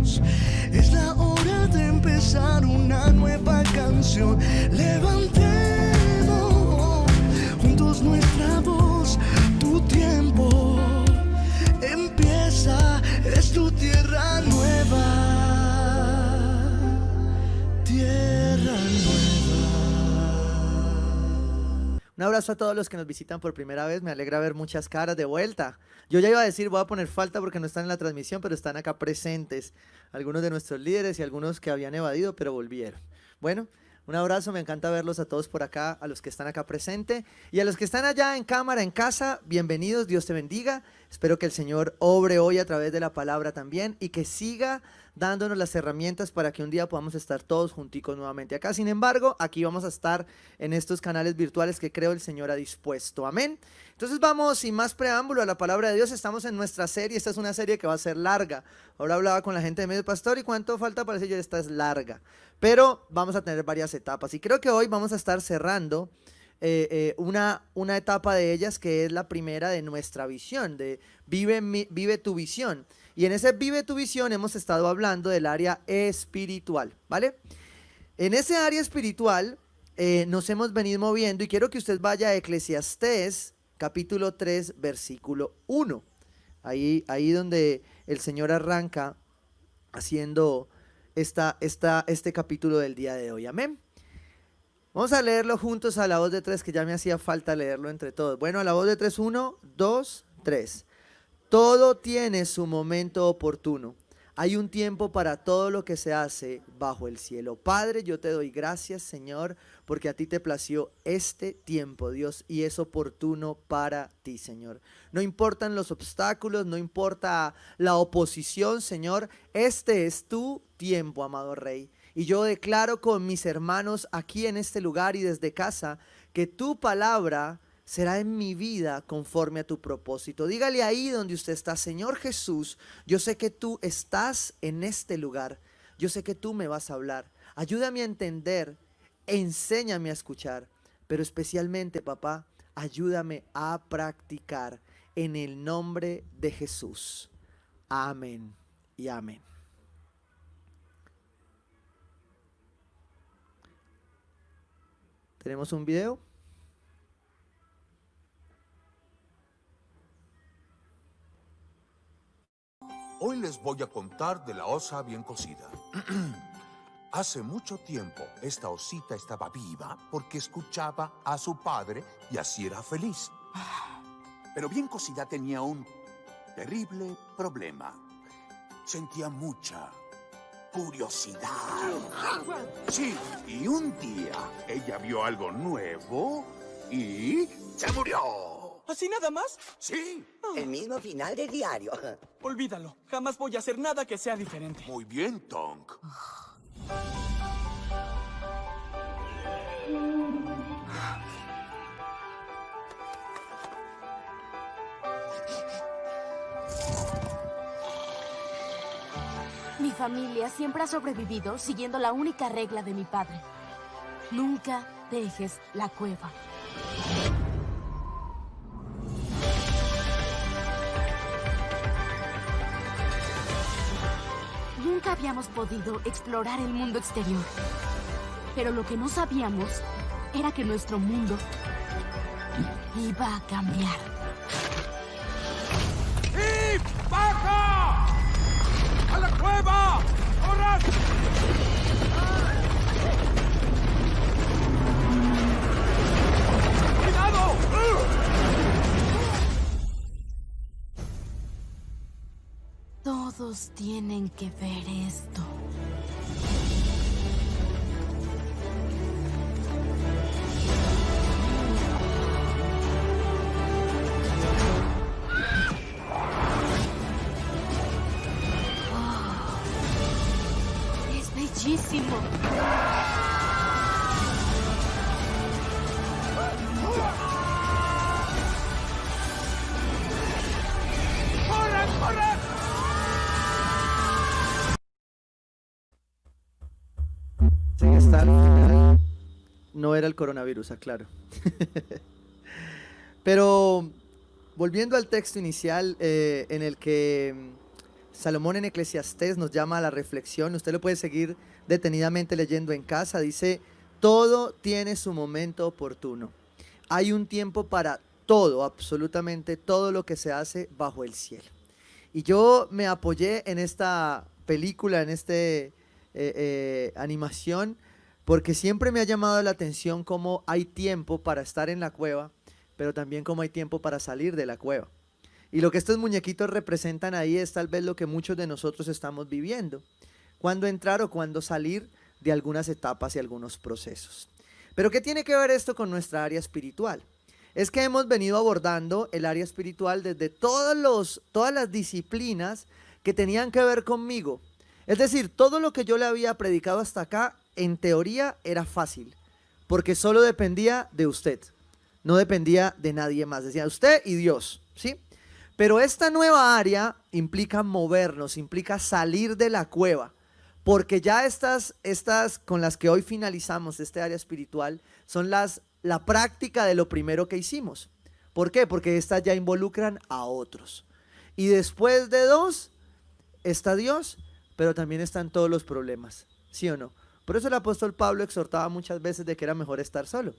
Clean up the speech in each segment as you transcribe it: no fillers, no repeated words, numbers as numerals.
Dios. Es la hora de empezar una nueva canción. Levantemos juntos nuestra voz. Tu tiempo empieza, es tu tierra nueva, tierra nueva. Un abrazo a todos los que nos visitan por primera vez, me alegra ver muchas caras de vuelta. Yo ya iba a decir, voy a poner falta porque no están en la transmisión, pero están acá presentes. Algunos de nuestros líderes y algunos que habían evadido, pero volvieron. Bueno, un abrazo, me encanta verlos a todos por acá, a los que están acá presentes. Y a los que están allá en cámara, en casa, bienvenidos, Dios te bendiga. Espero que el Señor obre hoy a través de la palabra también y que siga dándonos las herramientas para que un día podamos estar todos junticos nuevamente acá. Sin embargo, aquí vamos a estar en estos canales virtuales que creo el Señor ha dispuesto. Amén. Entonces vamos, sin más preámbulo, a la palabra de Dios. Estamos en nuestra serie. Esta es una serie que va a ser larga. Ahora hablaba con la gente de Medio Pastor y cuánto falta para decir yo, esta es larga. Pero vamos a tener varias etapas. Y creo que hoy vamos a estar cerrando una etapa de ellas, que es la primera de nuestra visión, de vive tu visión. Y en ese Vive tu Visión hemos estado hablando del área espiritual, ¿vale? En ese área espiritual nos hemos venido moviendo y quiero que usted vaya a Eclesiastés capítulo 3 versículo 1. Ahí donde el Señor arranca haciendo este capítulo del día de hoy, amén. Vamos a leerlo juntos a la voz de tres, que ya me hacía falta leerlo entre todos. Bueno, a la voz de tres, 1, 2, 3. Todo tiene su momento oportuno. Hay un tiempo para todo lo que se hace bajo el cielo. Padre, yo te doy gracias, Señor, porque a ti te plació este tiempo, Dios, y es oportuno para ti, Señor. No importan los obstáculos, no importa la oposición, Señor. Este es tu tiempo, amado Rey. Y yo declaro con mis hermanos aquí en este lugar y desde casa que tu palabra será en mi vida conforme a tu propósito. Dígale ahí donde usted está: Señor Jesús, yo sé que tú estás en este lugar. Yo sé que tú me vas a hablar. Ayúdame a entender, enséñame a escuchar, pero especialmente, papá, ayúdame a practicar en el nombre de Jesús. Amén y amén. ¿Tenemos un video? Hoy les voy a contar de la osa bien cocida. Hace mucho tiempo, esta osita estaba viva porque escuchaba a su padre y así era feliz. Pero bien cocida tenía un terrible problema. Sentía mucha curiosidad. Sí, y un día ella vio algo nuevo y se murió. ¿Así nada más? Sí. El mismo final de diario. Olvídalo. Jamás voy a hacer nada que sea diferente. Muy bien, Tonk. Mi familia siempre ha sobrevivido siguiendo la única regla de mi padre. Nunca dejes la cueva. Nunca habíamos podido explorar el mundo exterior. Pero lo que no sabíamos era que nuestro mundo iba a cambiar. ¡Y baja! ¡A la cueva! ¡Corran! ¡Cuidado! Todos tienen que ver esto. Es bellísimo. ¡Corran, corran! Sí, está al final. No era el coronavirus, aclaro. Pero volviendo al texto inicial en el que Salomón en Eclesiastés nos llama a la reflexión. Usted lo puede seguir detenidamente leyendo en casa. Dice, todo tiene su momento oportuno. Hay un tiempo para todo, absolutamente todo lo que se hace bajo el cielo. Y yo me apoyé en esta película, en esta animación, porque siempre me ha llamado la atención cómo hay tiempo para estar en la cueva, pero también cómo hay tiempo para salir de la cueva. Y lo que estos muñequitos representan ahí es tal vez lo que muchos de nosotros estamos viviendo. Cuándo entrar o cuándo salir de algunas etapas y algunos procesos. Pero ¿qué tiene que ver esto con nuestra área espiritual? Es que hemos venido abordando el área espiritual desde todas las disciplinas que tenían que ver conmigo. Es decir, todo lo que yo le había predicado hasta acá, en teoría era fácil, porque solo dependía de usted, no dependía de nadie más, decía usted y Dios, ¿sí? Pero esta nueva área implica movernos, implica salir de la cueva, porque ya estas con las que hoy finalizamos este área espiritual son la práctica de lo primero que hicimos. ¿Por qué? Porque estas ya involucran a otros. Y después de dos está Dios, pero también están todos los problemas, ¿sí o no? Por eso el apóstol Pablo exhortaba muchas veces de que era mejor estar solo.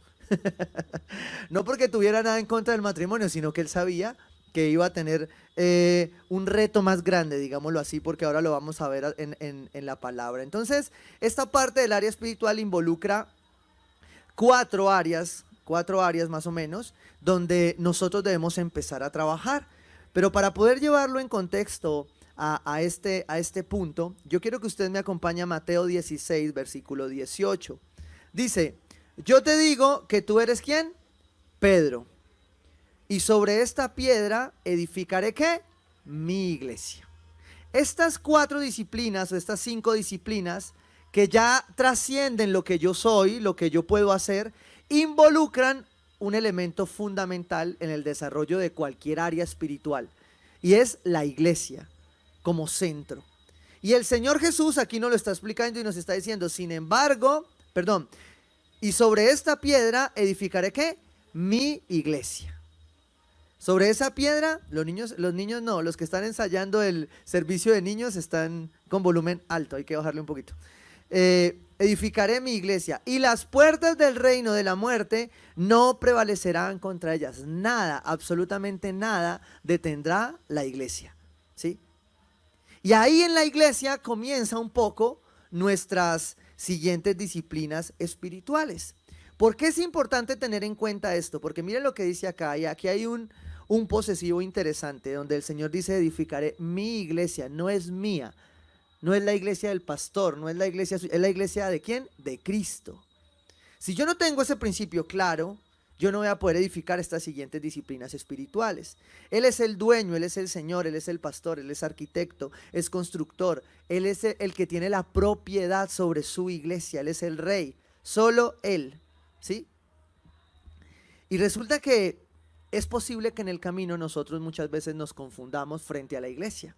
No porque tuviera nada en contra del matrimonio, sino que él sabía que iba a tener un reto más grande, digámoslo así, porque ahora lo vamos a ver en la palabra. Entonces, esta parte del área espiritual involucra cuatro áreas más o menos, donde nosotros debemos empezar a trabajar. Pero para poder llevarlo en contexto a este punto, yo quiero que usted me acompañe a Mateo 16, versículo 18. Dice, yo te digo que tú eres ¿quién? Pedro. Y sobre esta piedra edificaré ¿qué? Mi iglesia. Estas 4 disciplinas o estas 5 disciplinas que ya trascienden lo que yo soy, lo que yo puedo hacer, involucran un elemento fundamental en el desarrollo de cualquier área espiritual. Y es la iglesia como centro. Y el Señor Jesús aquí nos lo está explicando y nos está diciendo, y sobre esta piedra edificaré ¿qué? Mi iglesia. Sobre esa piedra, los niños no, los que están ensayando el servicio de niños están con volumen alto, hay que bajarle un poquito. Edificaré mi iglesia y las puertas del reino de la muerte no prevalecerán contra ellas. Nada, absolutamente nada detendrá la iglesia, ¿sí? Y ahí en la iglesia comienza un poco nuestras siguientes disciplinas espirituales. ¿Por qué es importante tener en cuenta esto? Porque miren lo que dice acá, y aquí hay un posesivo interesante, donde el Señor dice, edificaré mi iglesia, no es mía, no es la iglesia del pastor, no es la iglesia, es la iglesia ¿de quién? De Cristo. Si yo no tengo ese principio claro, yo no voy a poder edificar estas siguientes disciplinas espirituales. Él es el dueño, Él es el Señor, Él es el pastor, Él es arquitecto, es constructor, Él es el que tiene la propiedad sobre su iglesia, Él es el rey, solo Él, ¿sí? Y resulta que es posible que en el camino nosotros muchas veces nos confundamos frente a la iglesia.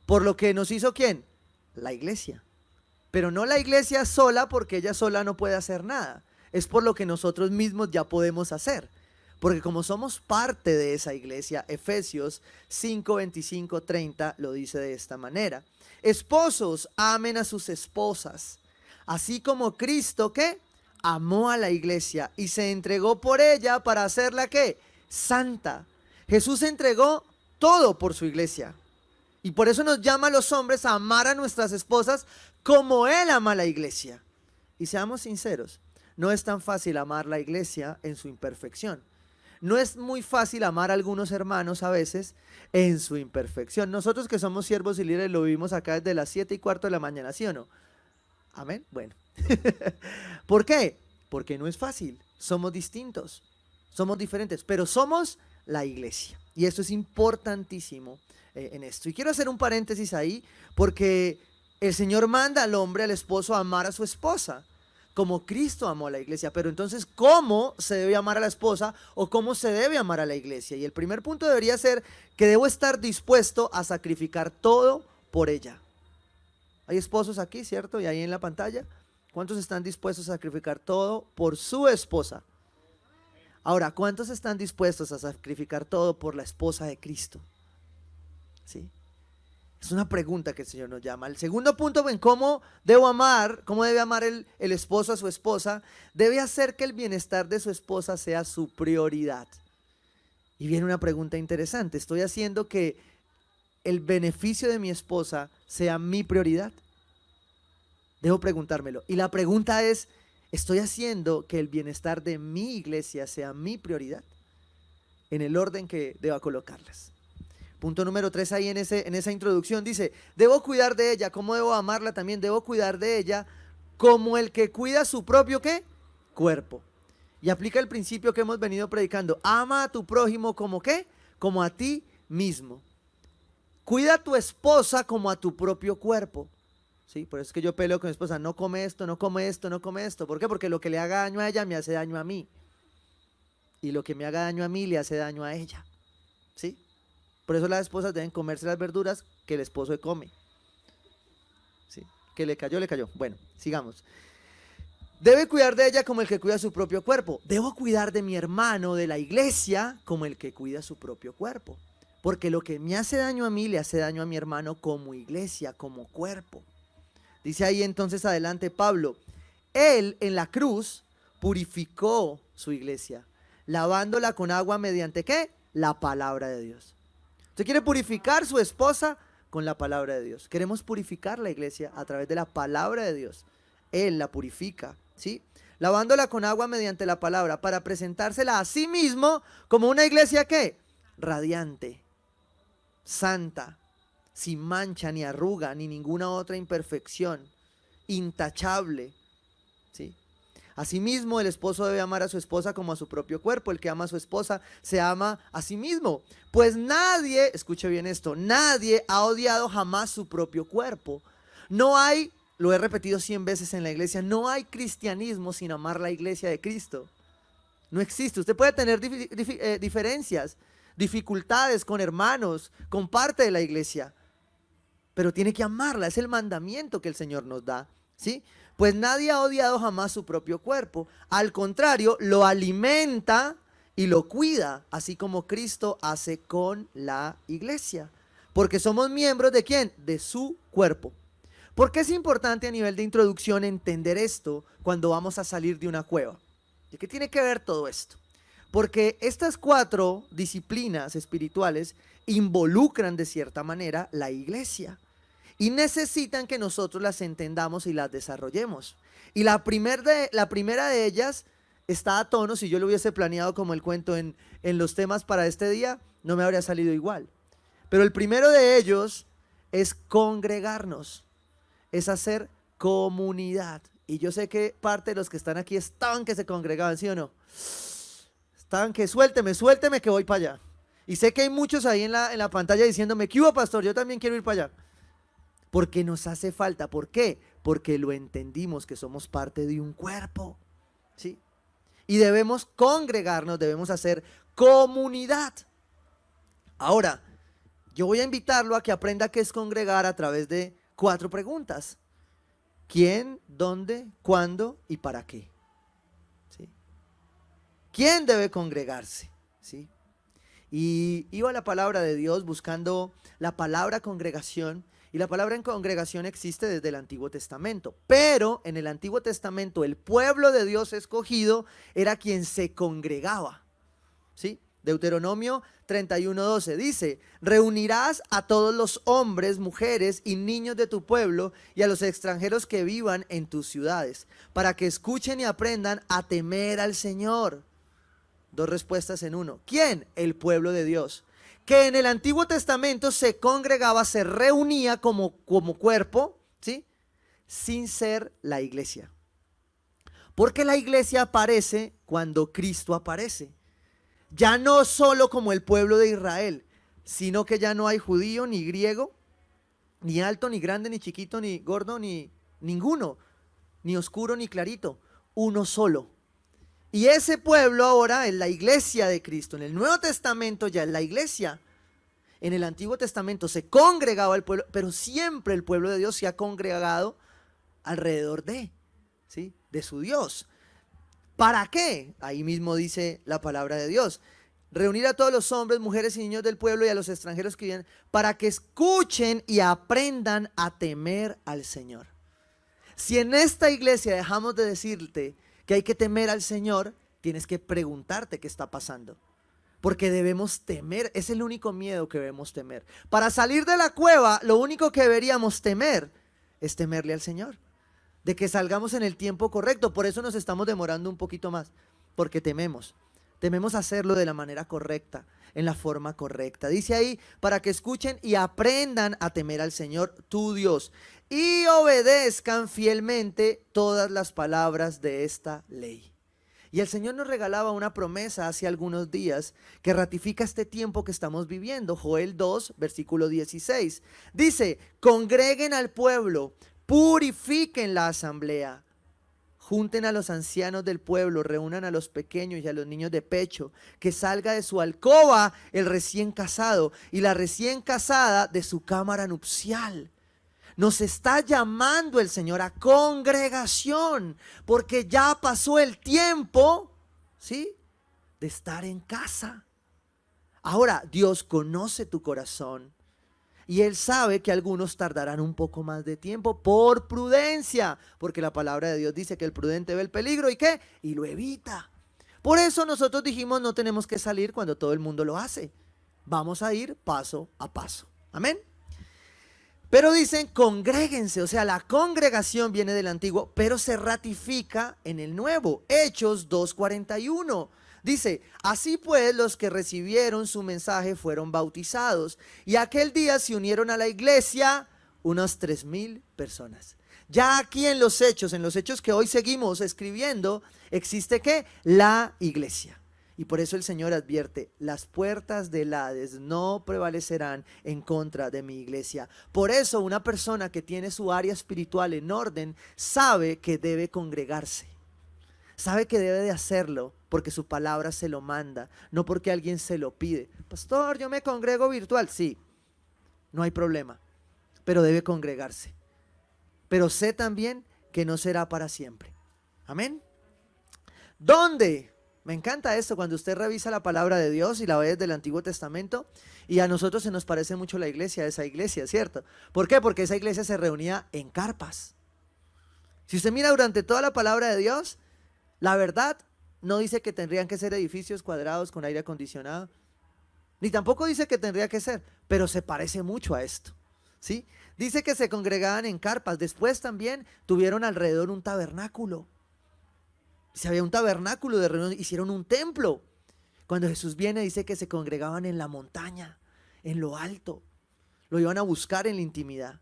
Por lo que nos hizo ¿quién? La iglesia. Pero no la iglesia sola, porque ella sola no puede hacer nada. Es por lo que nosotros mismos ya podemos hacer. Porque como somos parte de esa iglesia, Efesios 5, 25, 30 lo dice de esta manera. Esposos, amen a sus esposas, así como Cristo, ¿qué? Amó a la iglesia y se entregó por ella para hacerla, ¿qué? Santa. Jesús entregó todo por su iglesia. Y por eso nos llama a los hombres a amar a nuestras esposas como Él ama a la iglesia. Y seamos sinceros, no es tan fácil amar la iglesia en su imperfección. No es muy fácil amar a algunos hermanos a veces en su imperfección. Nosotros que somos siervos y líderes lo vivimos acá desde las 7:15 de la mañana, ¿sí o no? Amén. Bueno. ¿Por qué? Porque no es fácil. Somos distintos, somos diferentes, pero somos la iglesia. Y esto es importantísimo en esto. Y quiero hacer un paréntesis ahí, porque el Señor manda al hombre, al esposo, a amar a su esposa, como Cristo amó a la iglesia. Pero entonces, ¿cómo se debe amar a la esposa o cómo se debe amar a la iglesia? Y el primer punto debería ser que debo estar dispuesto a sacrificar todo por ella. Hay esposos aquí, ¿cierto? Y ahí en la pantalla, ¿cuántos están dispuestos a sacrificar todo por su esposa? Ahora, ¿cuántos están dispuestos a sacrificar todo por la esposa de Cristo? ¿Sí? Es una pregunta que el Señor nos llama. El segundo punto en cómo debo amar, cómo debe amar el esposo a su esposa, debe hacer que el bienestar de su esposa sea su prioridad. Y viene una pregunta interesante. ¿Estoy haciendo que el beneficio de mi esposa sea mi prioridad? Debo preguntármelo. Y la pregunta es, ¿estoy haciendo que el bienestar de mi iglesia sea mi prioridad? En el orden que deba colocarlas. Punto número 3 ahí en esa introducción dice, debo cuidar de ella. ¿Cómo debo amarla también? Debo cuidar de ella como el que cuida su propio ¿qué? Cuerpo. Y aplica el principio que hemos venido predicando. Ama a tu prójimo como ¿qué? Como a ti mismo. Cuida a tu esposa como a tu propio cuerpo. ¿Sí? Por eso es que yo peleo con mi esposa. No come esto, no come esto, no come esto. ¿Por qué? Porque lo que le haga daño a ella me hace daño a mí. Y lo que me haga daño a mí le hace daño a ella. ¿Sí? Por eso las esposas deben comerse las verduras que el esposo come. ¿Sí? Que le cayó, le cayó. Bueno, sigamos. Debe cuidar de ella como el que cuida su propio cuerpo. Debo cuidar de mi hermano de la iglesia como el que cuida su propio cuerpo. Porque lo que me hace daño a mí le hace daño a mi hermano como iglesia, como cuerpo. Dice ahí entonces adelante Pablo, él en la cruz purificó su iglesia, lavándola con agua mediante ¿qué? La palabra de Dios. Usted quiere purificar su esposa con la palabra de Dios. Queremos purificar la iglesia a través de la palabra de Dios. Él la purifica, ¿sí? Lavándola con agua mediante la palabra para presentársela a sí mismo como una iglesia ¿qué? Radiante, santa, sin mancha, ni arruga, ni ninguna otra imperfección, intachable, ¿sí? Asimismo, el esposo debe amar a su esposa como a su propio cuerpo. El que ama a su esposa se ama a sí mismo. Pues nadie, escuche bien esto, nadie ha odiado jamás su propio cuerpo. No hay, lo he repetido 100 veces en la iglesia, no hay cristianismo sin amar la iglesia de Cristo. No existe. Usted puede tener diferencias, dificultades con hermanos, con parte de la iglesia, pero tiene que amarla. Es el mandamiento que el Señor nos da, ¿sí? Pues nadie ha odiado jamás su propio cuerpo. Al contrario, lo alimenta y lo cuida, así como Cristo hace con la iglesia. Porque somos miembros ¿de quién? De su cuerpo. ¿Por qué es importante a nivel de introducción entender esto cuando vamos a salir de una cueva? ¿De qué tiene que ver todo esto? Porque estas 4 disciplinas espirituales involucran de cierta manera la iglesia. Y necesitan que nosotros las entendamos y las desarrollemos. Y la primera de ellas está a tono. Si yo lo hubiese planeado como el cuento en los temas para este día, no me habría salido igual. Pero el primero de ellos es congregarnos, es hacer comunidad. Y yo sé que parte de los que están aquí estaban que se congregaban, ¿sí o no? Estaban que suélteme que voy para allá. Y sé que hay muchos ahí en la pantalla diciéndome, ¿qué hubo, pastor? Yo también quiero ir para allá. Porque nos hace falta. ¿Por qué? Porque lo entendimos que somos parte de un cuerpo, ¿sí? Y debemos congregarnos, debemos hacer comunidad. Ahora, yo voy a invitarlo a que aprenda qué es congregar a través de 4 preguntas. ¿Quién, dónde, cuándo y para qué? ¿Sí? ¿Quién debe congregarse? ¿Sí? Y iba a la palabra de Dios buscando la palabra congregación. Y la palabra en congregación existe desde el Antiguo Testamento. Pero en el Antiguo Testamento el pueblo de Dios escogido era quien se congregaba, ¿sí? Deuteronomio 31:12 dice, reunirás a todos los hombres, mujeres y niños de tu pueblo y a los extranjeros que vivan en tus ciudades, para que escuchen y aprendan a temer al Señor. 2 respuestas en uno. ¿Quién? El pueblo de Dios. Que en el Antiguo Testamento se congregaba, se reunía como cuerpo, ¿sí? Sin ser la iglesia. Porque la iglesia aparece cuando Cristo aparece. Ya no solo como el pueblo de Israel, sino que ya no hay judío ni griego, ni alto, ni grande, ni chiquito, ni gordo, ni ninguno, ni oscuro, ni clarito, uno solo. Y ese pueblo ahora es la iglesia de Cristo. En el Nuevo Testamento ya es la iglesia. En el Antiguo Testamento se congregaba el pueblo, pero siempre el pueblo de Dios se ha congregado alrededor de su Dios. ¿Para qué? Ahí mismo dice la palabra de Dios. reunir a todos los hombres, mujeres y niños del pueblo y a los extranjeros que vienen, para que escuchen y aprendan a temer al Señor. Si en esta iglesia dejamos de decirte que hay que temer al Señor, tienes que preguntarte qué está pasando. Porque debemos temer, es el único miedo que debemos temer. Para salir de la cueva, lo único que deberíamos temer es temerle al Señor. De que salgamos en el tiempo correcto. Por eso nos estamos demorando un poquito más. Porque tememos. Tememos hacerlo de la manera correcta, en la forma correcta. Dice ahí, para que escuchen y aprendan a temer al Señor, tu Dios, y obedezcan fielmente todas las palabras de esta ley. Y el Señor nos regalaba una promesa hace algunos días que ratifica este tiempo que estamos viviendo. Joel 2, versículo 16. Dice, congreguen al pueblo, purifiquen la asamblea. Junten a los ancianos del pueblo, reúnan a los pequeños y a los niños de pecho, que salga de su alcoba el recién casado y la recién casada de su cámara nupcial. Nos está llamando el Señor a congregación, porque ya pasó el tiempo, ¿sí?, de estar en casa. Ahora, Dios conoce tu corazón y Él sabe que algunos tardarán un poco más de tiempo por prudencia, porque la palabra de Dios dice que el prudente ve el peligro y ¿qué? Y lo evita. Por eso nosotros dijimos, no tenemos que salir cuando todo el mundo lo hace. Vamos a ir paso a paso. Amén. Pero dicen, congréguense, o sea, la congregación viene del antiguo, pero se ratifica en el nuevo. Hechos 2:41. Dice, así pues los que recibieron su mensaje fueron bautizados, y aquel día se unieron a la iglesia unas 3,000 personas. Ya aquí en los hechos que hoy seguimos escribiendo, existe ¿qué? La iglesia. Y por eso el Señor advierte, las puertas del Hades no prevalecerán en contra de mi iglesia. Por eso una persona que tiene su área espiritual en orden, sabe que debe congregarse. Sabe que debe de hacerlo porque su palabra se lo manda, no porque alguien se lo pide. Pastor, yo me congrego virtual. Sí, no hay problema, pero debe congregarse. Pero sé también que no será para siempre. Amén. ¿Dónde? Me encanta esto cuando usted revisa la palabra de Dios y la ve desde el Antiguo Testamento, y a nosotros se nos parece mucho la iglesia, esa iglesia, ¿cierto? ¿Por qué? Porque esa iglesia se reunía en carpas. Si usted mira durante toda la palabra de Dios, la verdad no dice que tendrían que ser edificios cuadrados con aire acondicionado, ni tampoco dice que tendría que ser, pero se parece mucho a esto, ¿sí? Dice que se congregaban en carpas. Después también tuvieron alrededor un tabernáculo. Si había un tabernáculo de reunión, hicieron un templo. Cuando Jesús viene dice que se congregaban en la montaña, en lo alto. Lo iban a buscar en la intimidad.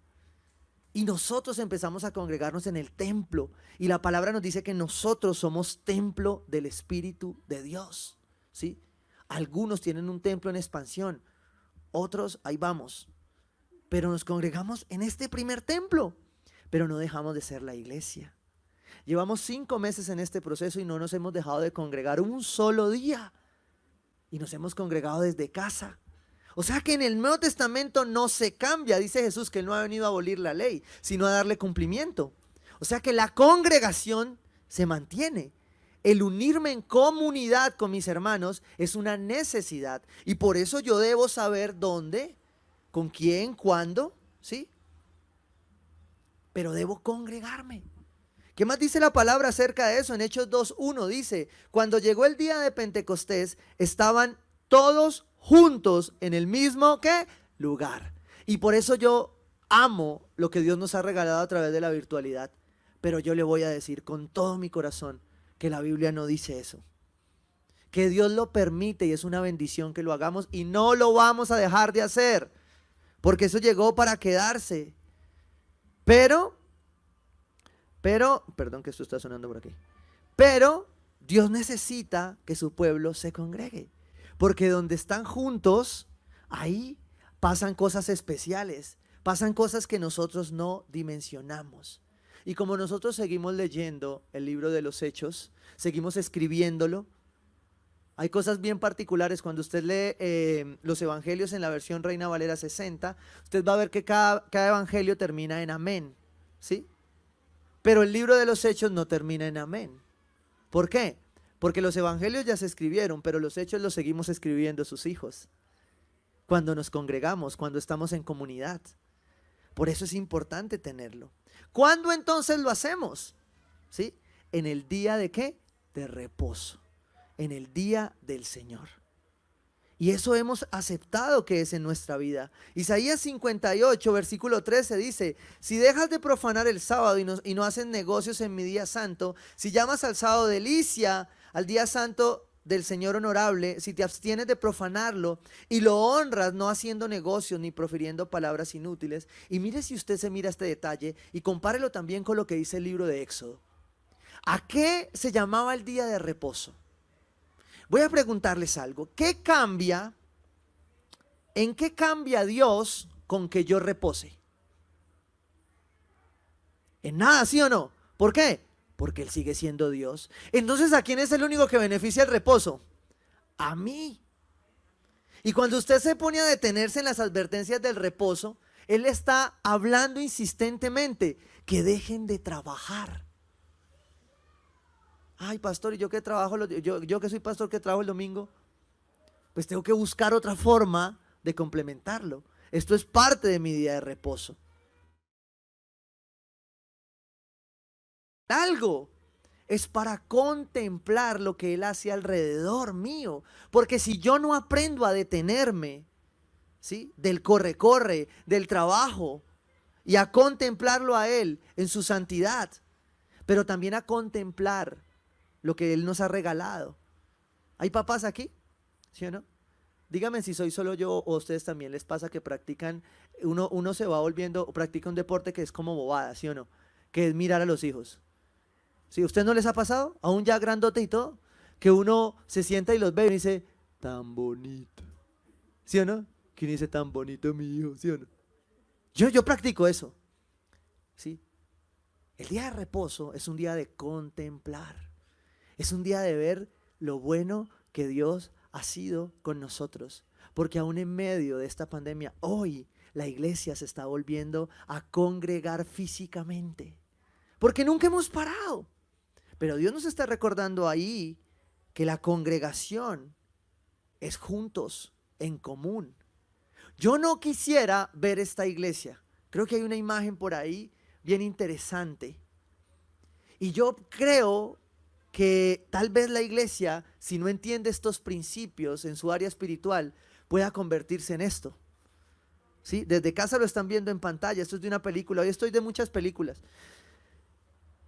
Y nosotros empezamos a congregarnos en el templo. Y la palabra nos dice que nosotros somos templo del Espíritu de Dios, ¿sí? Algunos tienen un templo en expansión, otros ahí vamos. Pero nos congregamos en este primer templo, pero no dejamos de ser la iglesia. Llevamos 5 meses en este proceso y no nos hemos dejado de congregar un solo día. Y nos hemos congregado desde casa. O sea que en el Nuevo Testamento no se cambia. Dice Jesús que Él no ha venido a abolir la ley, sino a darle cumplimiento. O sea que la congregación se mantiene. El unirme en comunidad con mis hermanos es una necesidad. Y por eso yo debo saber dónde, con quién, cuándo, ¿sí? Pero debo congregarme. ¿Qué más dice la palabra acerca de eso? En Hechos 2:1 dice, cuando llegó el día de Pentecostés, estaban todos juntos en el mismo ¿qué? Lugar. Y por eso yo amo lo que Dios nos ha regalado a través de la virtualidad. Pero yo le voy a decir con todo mi corazón que la Biblia no dice eso. Que Dios lo permite y es una bendición que lo hagamos y no lo vamos a dejar de hacer. Porque eso llegó para quedarse. Pero, perdón que esto está sonando por aquí. Pero Dios necesita que su pueblo se congregue. Porque donde están juntos, ahí pasan cosas especiales. Pasan cosas que nosotros no dimensionamos. Y como nosotros seguimos leyendo el libro de los Hechos, seguimos escribiéndolo, hay cosas bien particulares. Cuando usted lee los evangelios en la versión Reina Valera 60, usted va a ver que cada evangelio termina en amén, ¿sí? Pero el libro de los Hechos no termina en amén. ¿Por qué? Porque los evangelios ya se escribieron, pero los hechos los seguimos escribiendo sus hijos. Cuando nos congregamos, cuando estamos en comunidad. Por eso es importante tenerlo. ¿Cuándo entonces lo hacemos? ¿Sí? En el día de ¿qué? De reposo. En el día del Señor. Y eso hemos aceptado que es en nuestra vida. Isaías 58, versículo 13 dice, si dejas de profanar el sábado y no haces negocios en mi día santo, si llamas al sábado delicia, al día santo del Señor honorable, si te abstienes de profanarlo y lo honras no haciendo negocios ni profiriendo palabras inútiles. Y mire si usted se mira este detalle y compárelo también con lo que dice el libro de Éxodo. ¿A qué se llamaba el día de reposo? Voy a preguntarles algo. ¿Qué cambia? ¿En qué cambia Dios con que yo repose? En nada, ¿sí o no? ¿Por qué? Porque Él sigue siendo Dios. Entonces, ¿a quién es el único que beneficia el reposo? A mí. Y cuando usted se pone a detenerse en las advertencias del reposo, Él está hablando insistentemente que dejen de trabajar. Ay, pastor, ¿y yo qué trabajo? Yo que soy pastor, ¿qué trabajo el domingo? Pues tengo que buscar otra forma de complementarlo. Esto es parte de mi día de reposo. Algo es para contemplar lo que Él hace alrededor mío. Porque si yo no aprendo a detenerme, ¿sí?, del corre-corre, del trabajo, y a contemplarlo a Él en su santidad, pero también a contemplar lo que Él nos ha regalado. ¿Hay papás aquí? ¿Sí o no? Díganme si soy solo yo o a ustedes también les pasa que practican, uno se va volviendo, o practica un deporte que es como bobada, ¿sí o no? Que es mirar a los hijos. ¿Sí? ¿Usted no les ha pasado? Aún ya grandote y todo, que uno se sienta y los ve y dice, tan bonito. ¿Sí o no? ¿Quién dice tan bonito mi hijo? ¿Sí o no? Yo practico eso. ¿Sí? El día de reposo es un día de contemplar. Es un día de ver lo bueno que Dios ha sido con nosotros. Porque aún en medio de esta pandemia, hoy la iglesia se está volviendo a congregar físicamente. Porque nunca hemos parado. Pero Dios nos está recordando ahí que la congregación es juntos, en común. Yo no quisiera ver esta iglesia. Creo que hay una imagen por ahí bien interesante. Y yo creo que tal vez la iglesia, si no entiende estos principios en su área espiritual, pueda convertirse en esto. ¿Sí? Desde casa lo están viendo en pantalla. Esto es de una película. Hoy estoy de muchas películas.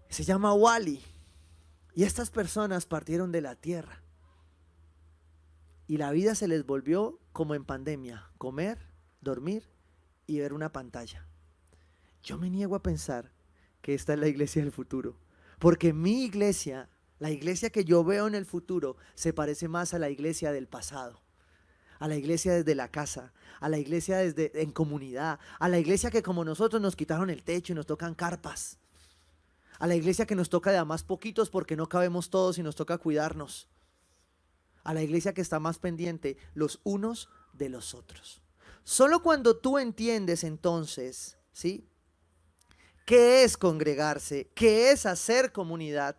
Se llama Wall-E. Y estas personas partieron de la tierra. Y la vida se les volvió como en pandemia. Comer, dormir y ver una pantalla. Yo me niego a pensar que esta es la iglesia del futuro. Porque mi iglesia, la iglesia que yo veo en el futuro, se parece más a la iglesia del pasado. A la iglesia desde la casa, a la iglesia en comunidad, a la iglesia que como nosotros nos quitaron el techo y nos tocan carpas. A la iglesia que nos toca de a más poquitos porque no cabemos todos y nos toca cuidarnos. A la iglesia que está más pendiente los unos de los otros. Solo cuando tú entiendes entonces, ¿sí?, qué es congregarse, qué es hacer comunidad,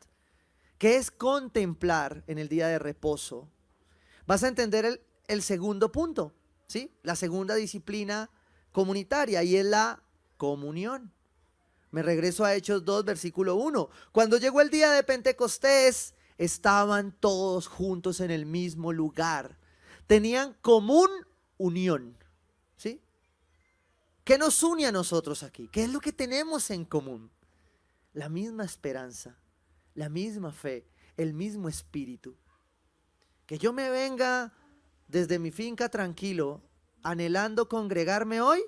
qué es contemplar en el día de reposo, vas a entender el segundo punto, ¿sí?, la segunda disciplina comunitaria, y es la comunión. Me regreso a Hechos 2, versículo 1. Cuando llegó el día de Pentecostés, estaban todos juntos en el mismo lugar. Tenían común unión. ¿Sí? ¿Qué nos une a nosotros aquí? ¿Qué es lo que tenemos en común? La misma esperanza, la misma fe, el mismo espíritu. Que yo me venga desde mi finca tranquilo, anhelando congregarme hoy,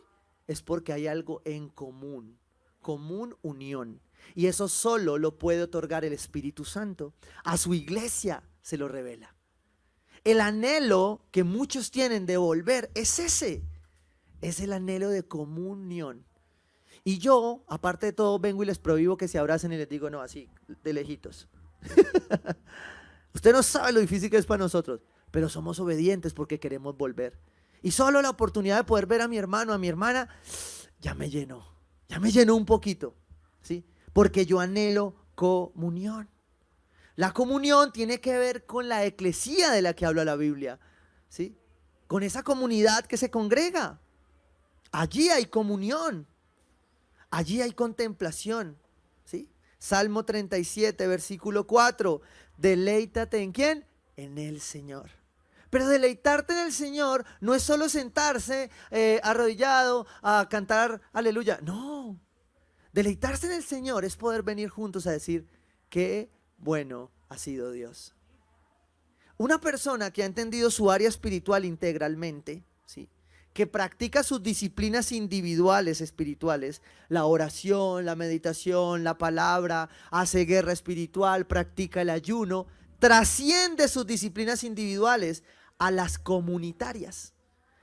es porque hay algo en común. Común unión, y eso solo lo puede otorgar el Espíritu Santo. A su iglesia se lo revela. El anhelo que muchos tienen de volver es ese, es el anhelo de comunión. Y yo, aparte de todo, vengo y les prohíbo que se abracen y les digo, no, así, de lejitos. Usted no sabe lo difícil que es para nosotros, pero somos obedientes porque queremos volver. Y solo la oportunidad de poder ver a mi hermano, a mi hermana, ya me llenó un poquito, ¿sí? Porque yo anhelo comunión. La comunión tiene que ver con la eclesía de la que habla la Biblia, ¿sí? Con esa comunidad que se congrega. Allí hay comunión, allí hay contemplación, ¿sí? Salmo 37, versículo 4, deleítate ¿en quién? En el Señor. Pero deleitarte en el Señor no es solo sentarse arrodillado a cantar aleluya, no. Deleitarse en el Señor es poder venir juntos a decir, qué bueno ha sido Dios. Una persona que ha entendido su área espiritual integralmente, ¿sí? Que practica sus disciplinas individuales espirituales, la oración, la meditación, la palabra, hace guerra espiritual, practica el ayuno, trasciende sus disciplinas individuales a las comunitarias.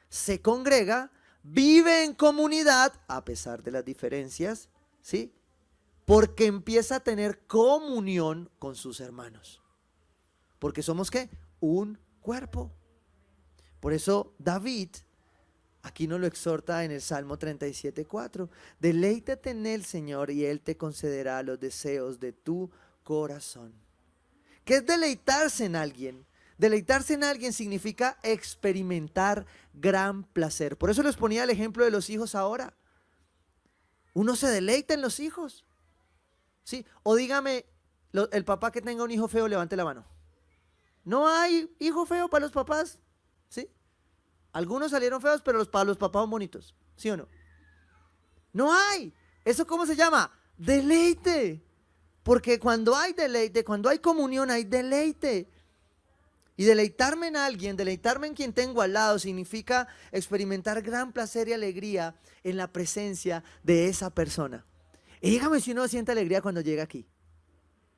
Se congrega, vive en comunidad a pesar de las diferencias, ¿sí? Porque empieza a tener comunión con sus hermanos. Porque somos ¿qué? Un cuerpo. Por eso David aquí nos lo exhorta en el Salmo 37:4. Deleítate en el Señor y Él te concederá los deseos de tu corazón. ¿Qué es deleitarse en alguien? Deleitarse en alguien significa experimentar gran placer. Por eso les ponía el ejemplo de los hijos ahora. Uno se deleita en los hijos, ¿sí? O dígame, el papá que tenga un hijo feo, levante la mano. No hay hijo feo para los papás, ¿sí? Algunos salieron feos, pero para los papás son bonitos, ¿sí o no? No hay. ¿Eso cómo se llama? Deleite. Porque cuando hay deleite, cuando hay comunión, hay deleite. Y deleitarme en alguien, deleitarme en quien tengo al lado, significa experimentar gran placer y alegría en la presencia de esa persona. Y dígame si uno siente alegría cuando llega aquí.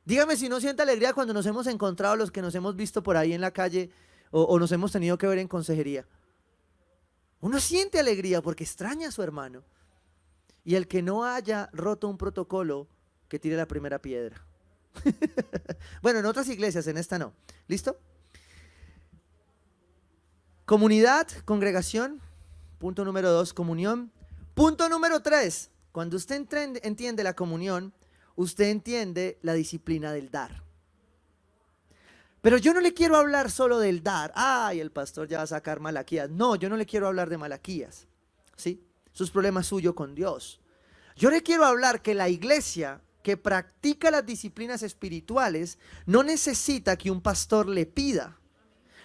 Dígame si no siente alegría cuando nos hemos encontrado, los que nos hemos visto por ahí en la calle o nos hemos tenido que ver en consejería. Uno siente alegría porque extraña a su hermano. Y el que no haya roto un protocolo, que tire la primera piedra. Bueno, en otras iglesias, en esta no. ¿Listo? Comunidad, congregación. Punto número 2, comunión. Punto número 3, cuando usted entiende la comunión, usted entiende la disciplina del dar. Pero yo no le quiero hablar solo del dar. Ay, el pastor ya va a sacar Malaquías. No, yo no le quiero hablar de Malaquías, ¿sí? Eso es problema suyo con Dios. Yo le quiero hablar que la iglesia que practica las disciplinas espirituales no necesita que un pastor le pida.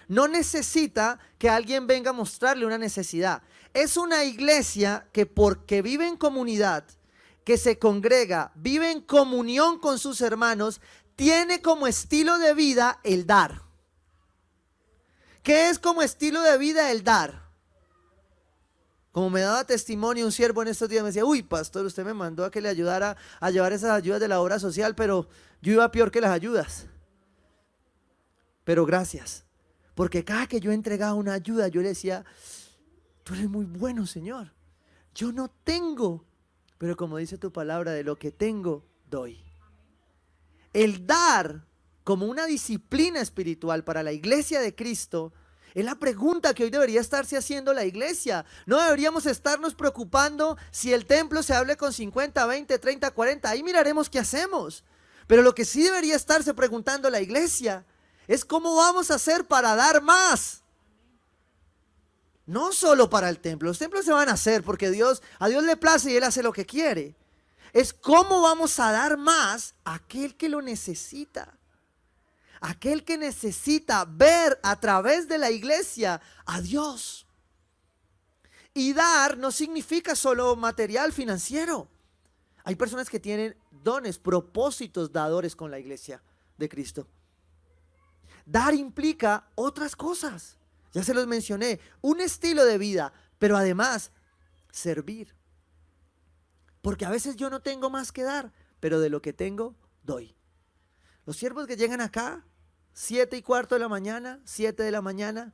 No necesita que alguien venga a mostrarle una necesidad. Es una iglesia que porque vive en comunidad, que se congrega, vive en comunión con sus hermanos, tiene como estilo de vida el dar. ¿Qué es como estilo de vida el dar? Como me daba testimonio un siervo en estos días, me decía, uy, pastor, usted me mandó a que le ayudara a llevar esas ayudas de la obra social, pero yo iba peor que las ayudas. Pero gracias, porque cada que yo entregaba una ayuda, yo le decía, tú eres muy bueno, Señor. Yo no tengo, pero como dice tu palabra, de lo que tengo, doy. El dar como una disciplina espiritual para la iglesia de Cristo es la pregunta que hoy debería estarse haciendo la iglesia. No deberíamos estarnos preocupando si el templo se hable con 50, 20, 30, 40. Ahí miraremos qué hacemos. Pero lo que sí debería estarse preguntando la iglesia es cómo vamos a hacer para dar más. No solo para el templo. Los templos se van a hacer porque a Dios le place y Él hace lo que quiere. Es cómo vamos a dar más a aquel que lo necesita. Aquel que necesita ver a través de la iglesia a Dios. Y dar no significa solo material financiero. Hay personas que tienen dones, propósitos dadores con la iglesia de Cristo. Dar implica otras cosas. Ya se los mencioné. Un estilo de vida, pero además servir. Porque a veces yo no tengo más que dar, pero de lo que tengo, doy. Los siervos que llegan acá, 7:15 de la mañana, 7 de la mañana,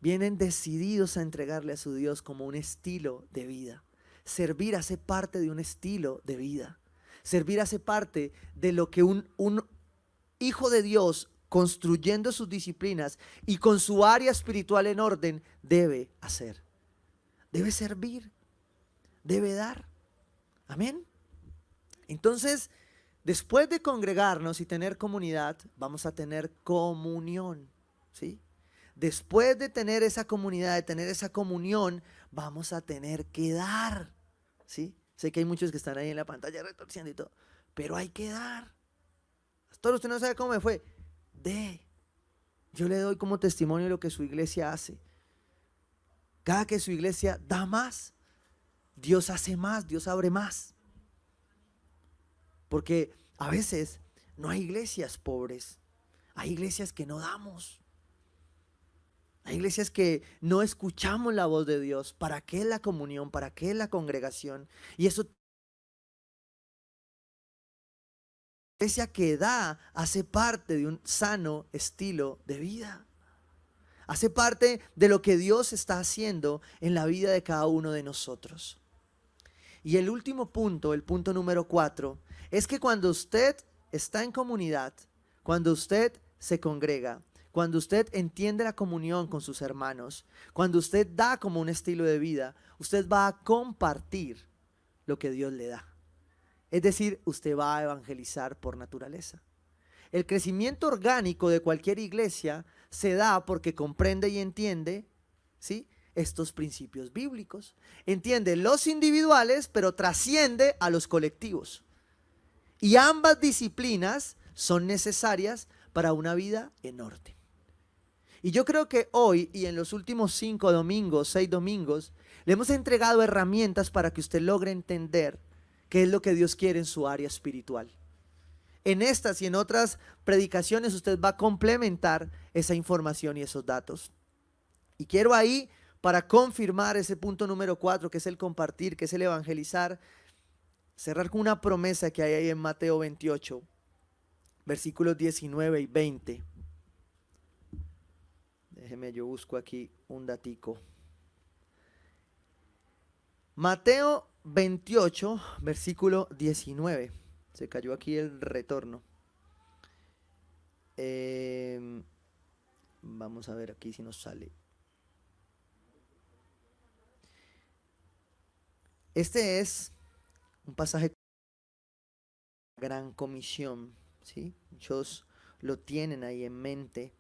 vienen decididos a entregarle a su Dios como un estilo de vida. Servir hace parte de un estilo de vida. Servir hace parte de lo que un hijo de Dios, construyendo sus disciplinas y con su área espiritual en orden, debe hacer. Debe servir, debe dar. Amén. Entonces, Después de congregarnos y tener comunidad, vamos a tener comunión, ¿sí? Después de tener esa comunidad, de tener esa comunión, vamos a tener que dar, ¿sí? Sé que hay muchos que están ahí en la pantalla retorciendo y todo, pero hay que dar. Todos usted no sabe cómo me fue. Yo le doy como testimonio lo que su iglesia hace. Cada que su iglesia da más, Dios hace más, Dios abre más. Porque a veces no hay iglesias pobres, hay iglesias que no damos. Hay iglesias que no escuchamos la voz de Dios. ¿Para qué la comunión? ¿Para qué la congregación? Y eso, la iglesia que da hace parte de un sano estilo de vida. Hace parte de lo que Dios está haciendo en la vida de cada uno de nosotros. Y el último punto, el punto número 4, es que cuando usted está en comunidad, cuando usted se congrega, cuando usted entiende la comunión con sus hermanos, cuando usted da como un estilo de vida, usted va a compartir lo que Dios le da. Es decir, usted va a evangelizar por naturaleza. El crecimiento orgánico de cualquier iglesia se da porque comprende y entiende, ¿sí?, estos principios bíblicos. Entiende los individuales, pero trasciende a los colectivos. Y ambas disciplinas son necesarias para una vida en orden. Y yo creo que hoy y en los últimos 6 domingos, le hemos entregado herramientas para que usted logre entender qué es lo que Dios quiere en su área espiritual. En estas y en otras predicaciones usted va a complementar esa información y esos datos. Y quiero ahí, para confirmar ese punto número 4, que es el compartir, que es el evangelizar, cerrar con una promesa que hay ahí en Mateo 28, versículos 19 y 20. Déjeme, yo busco aquí un datico. Mateo 28, versículo 19. Se cayó aquí el retorno. Vamos a ver aquí si nos sale. Este es un pasaje de la Gran Comisión, ¿sí? Muchos lo tienen ahí en mente,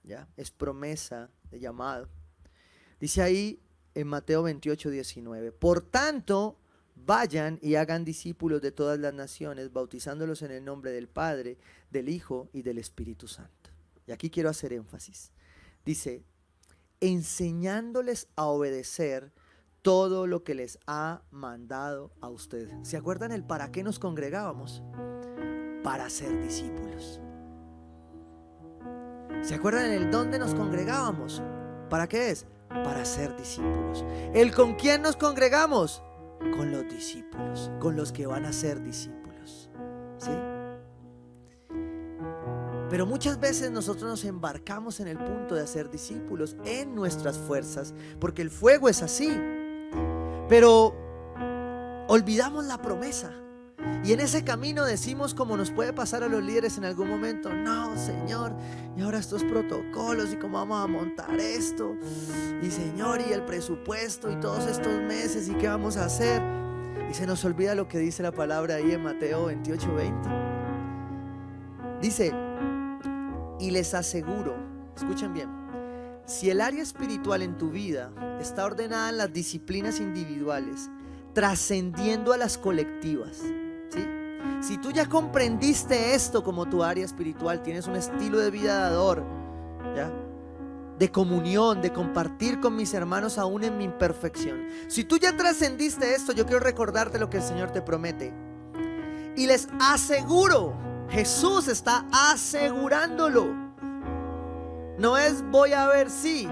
¿ya? Es promesa de llamado. Dice ahí en Mateo 28, 19: por tanto, vayan y hagan discípulos de todas las naciones, bautizándolos en el nombre del Padre, del Hijo y del Espíritu Santo. Y aquí quiero hacer énfasis. Dice, enseñándoles a obedecer todo lo que les ha mandado a ustedes. ¿Se acuerdan el para qué nos congregábamos? Para ser discípulos. ¿Se acuerdan el dónde nos congregábamos? ¿Para qué es? Para ser discípulos. ¿El con quién nos congregamos? Con los discípulos, con los que van a ser discípulos, ¿sí? Pero muchas veces nosotros nos embarcamos en el punto de hacer discípulos en nuestras fuerzas, porque el fuego es así. Pero olvidamos la promesa. Y en ese camino decimos, como nos puede pasar a los líderes en algún momento: no, Señor, y ahora estos protocolos, y cómo vamos a montar esto, y Señor, y el presupuesto, y todos estos meses, y qué vamos a hacer. Y se nos olvida lo que dice la palabra ahí en Mateo 28, 20. Dice, y les aseguro, escuchen bien, si el área espiritual en tu vida está ordenada en las disciplinas individuales, trascendiendo a las colectivas, ¿sí? Si tú ya comprendiste esto como tu área espiritual, tienes un estilo de vida dador, ¿ya?, de comunión, de compartir con mis hermanos aún en mi imperfección. Si tú ya trascendiste esto, yo quiero recordarte lo que el Señor te promete. Y les aseguro, Jesús está asegurándolo. No es voy a ver si.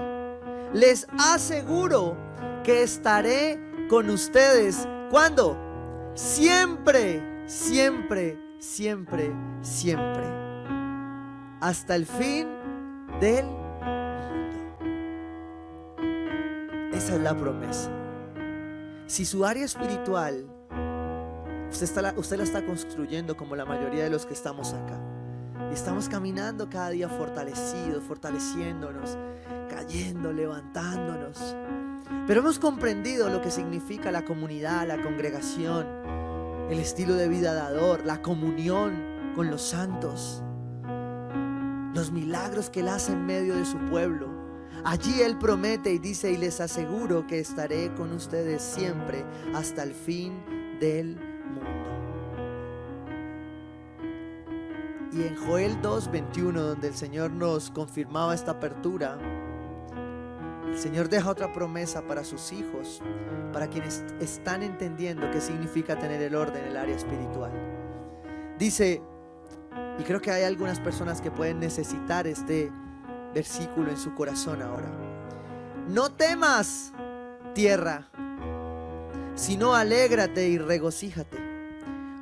Les aseguro que estaré con ustedes. ¿Cuándo? Siempre, siempre, siempre, siempre. Hasta el fin del mundo. Esa es la promesa. Si su área espiritual usted la está construyendo como la mayoría de los que estamos acá, y estamos caminando cada día fortalecidos, fortaleciéndonos, cayendo, levantándonos, pero hemos comprendido lo que significa la comunidad, la congregación, el estilo de vida dador, la comunión con los santos, los milagros que Él hace en medio de su pueblo. Allí Él promete y dice: y les aseguro que estaré con ustedes siempre hasta el fin del mundo. Y en Joel 2:21, donde el Señor nos confirmaba esta apertura, el Señor deja otra promesa para sus hijos, para quienes están entendiendo qué significa tener el orden en el área espiritual. Dice, y creo que hay algunas personas que pueden necesitar este versículo en su corazón ahora: no temas, tierra, sino alégrate y regocíjate,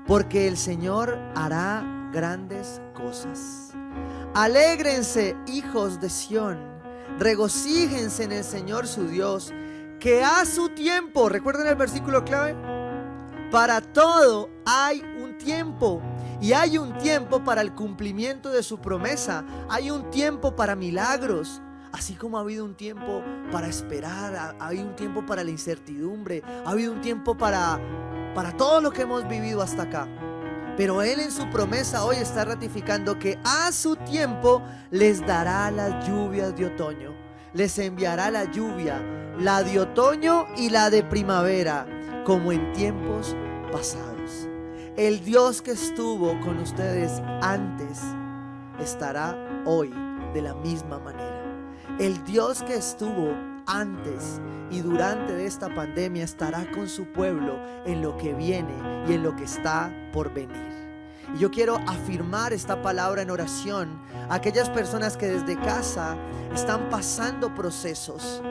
porque el Señor hará grandes cosas. Alégrense, hijos de Sión, regocíjense en el Señor su Dios, que a su tiempo, recuerden el versículo clave, para todo hay un tiempo. Y hay un tiempo para el cumplimiento de su promesa. Hay un tiempo para milagros. Así como ha habido un tiempo para esperar, ha habido un tiempo para la incertidumbre, ha habido un tiempo para todo lo que hemos vivido hasta acá. Pero Él en su promesa hoy está ratificando que a su tiempo les dará las lluvias de otoño. Les enviará la lluvia, la de otoño y la de primavera, como en tiempos pasados. El Dios que estuvo con ustedes antes estará hoy de la misma manera. El Dios que estuvo antes y durante esta pandemia estará con su pueblo en lo que viene y en lo que está por venir. Y yo quiero afirmar esta palabra en oración a aquellas personas que desde casa están pasando procesos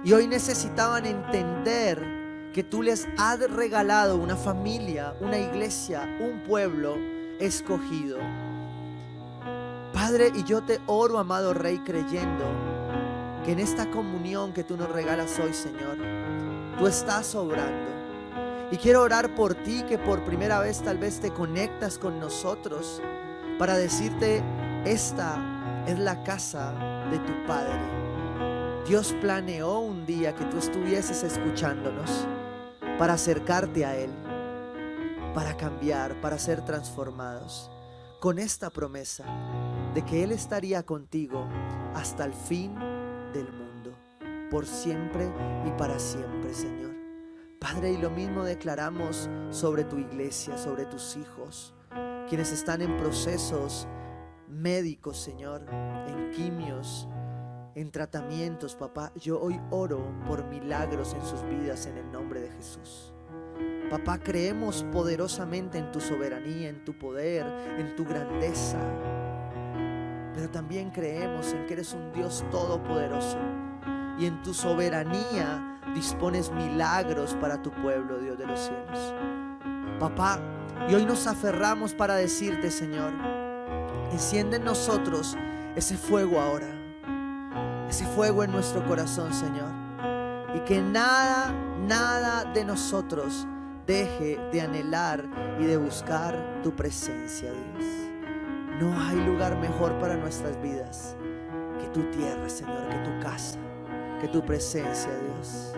y hoy necesitaban entender que tú les has regalado una familia, una iglesia, un pueblo escogido. Padre, y yo te oro, amado Rey, creyendo que en esta comunión que tú nos regalas hoy, Señor, tú estás obrando. Y quiero orar por ti, que por primera vez tal vez te conectas con nosotros para decirte: esta es la casa de tu Padre. Dios planeó un día que tú estuvieses escuchándonos para acercarte a Él, para cambiar, para ser transformados, con esta promesa de que Él estaría contigo hasta el fin del mundo, por siempre y para siempre, Señor. Padre, y lo mismo declaramos sobre tu iglesia, sobre tus hijos, quienes están en procesos médicos, Señor, en quimios, en tratamientos, papá. Yo hoy oro por milagros en sus vidas en el nombre de Jesús. Papá, creemos poderosamente en tu soberanía, en tu poder, en tu grandeza. Pero también creemos en que eres un Dios todopoderoso y en tu soberanía dispones milagros para tu pueblo, Dios de los cielos. Papá, y hoy nos aferramos para decirte, Señor, enciende en nosotros ese fuego ahora, ese fuego en nuestro corazón, Señor, y que nada de nosotros deje de anhelar y de buscar tu presencia, Dios. No hay lugar mejor para nuestras vidas que tu tierra, Señor, que tu casa, que tu presencia, Dios.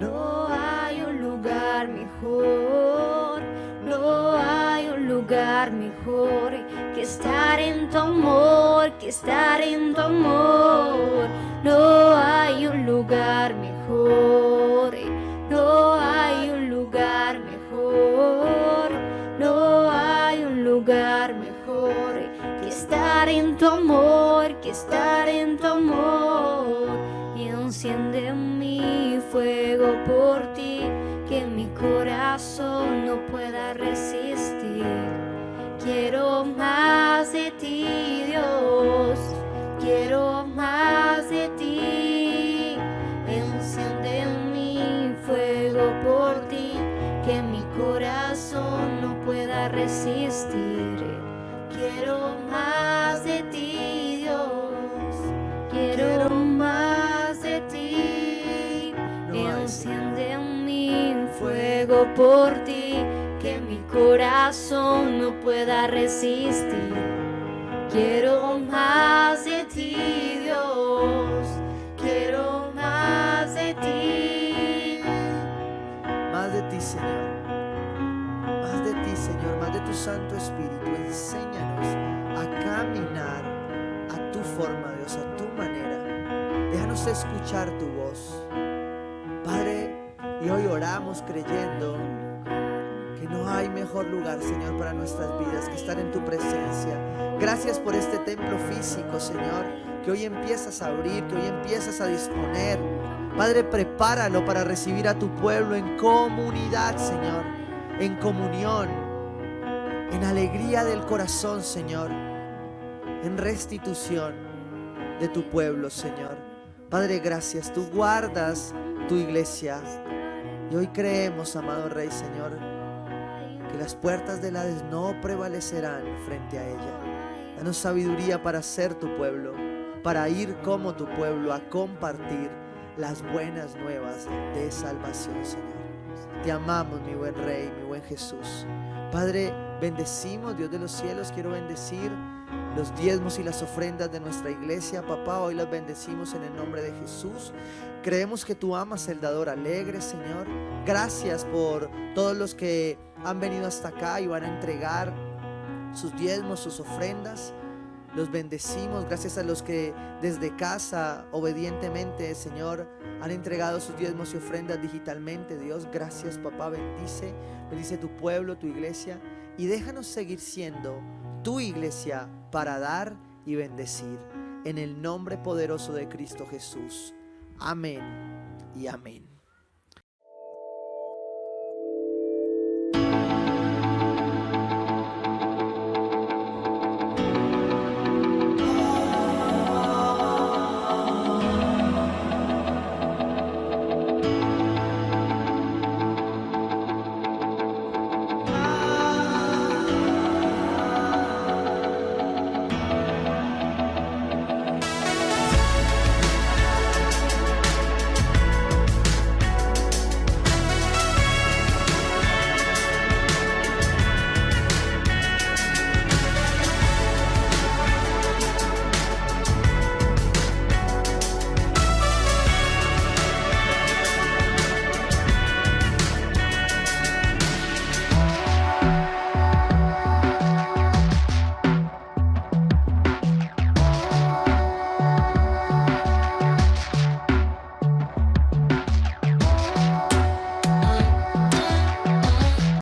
No hay un lugar mejor, no hay un lugar mejor que estar en tu amor, que estar en tu amor. No hay un lugar mejor, no hay un lugar mejor, no hay un lugar mejor que estar en tu amor, que estar en tu amor. Y enciende mi fuego por ti, que mi corazón no pueda resistir. Quiero más de ti, Dios, quiero más de ti. Enciende mi fuego por ti, que mi corazón no pueda resistir. Quiero más de ti, Dios, quiero más de ti. Enciende mi fuego por ti, que mi corazón no pueda resistir. Quiero más de ti, Dios, quiero más de ti. Más de ti, Señor. forma, Dios, a tu manera. Déjanos escuchar tu voz, Padre. Y hoy oramos creyendo que no hay mejor lugar, Señor, para nuestras vidas que estar en tu presencia. Gracias por este templo físico, Señor, que hoy empiezas a abrir, que hoy empiezas a disponer. Padre, prepáralo para recibir a tu pueblo en comunidad, Señor, en comunión, en alegría del corazón, Señor, en restitución de tu pueblo, Señor. Padre, gracias. Tú guardas tu iglesia. Y hoy creemos, amado Rey, Señor, que las puertas del Hades no prevalecerán frente a ella. Danos sabiduría para ser tu pueblo, para ir como tu pueblo a compartir las buenas nuevas de salvación, Señor. Te amamos, mi buen Rey, mi buen Jesús. Padre, bendecimos, Dios de los cielos. Quiero bendecir los diezmos y las ofrendas de nuestra iglesia, papá. Hoy las bendecimos en el nombre de Jesús. Creemos que tú amas el dador alegre, Señor. Gracias por todos los que han venido hasta acá y van a entregar sus diezmos, sus ofrendas. Los bendecimos. Gracias a los que desde casa obedientemente, Señor, han entregado sus diezmos y ofrendas digitalmente. Dios, gracias, papá. Bendice tu pueblo, tu iglesia, y déjanos seguir siendo tu iglesia para dar y bendecir, en el nombre poderoso de Cristo Jesús. Amén y amén.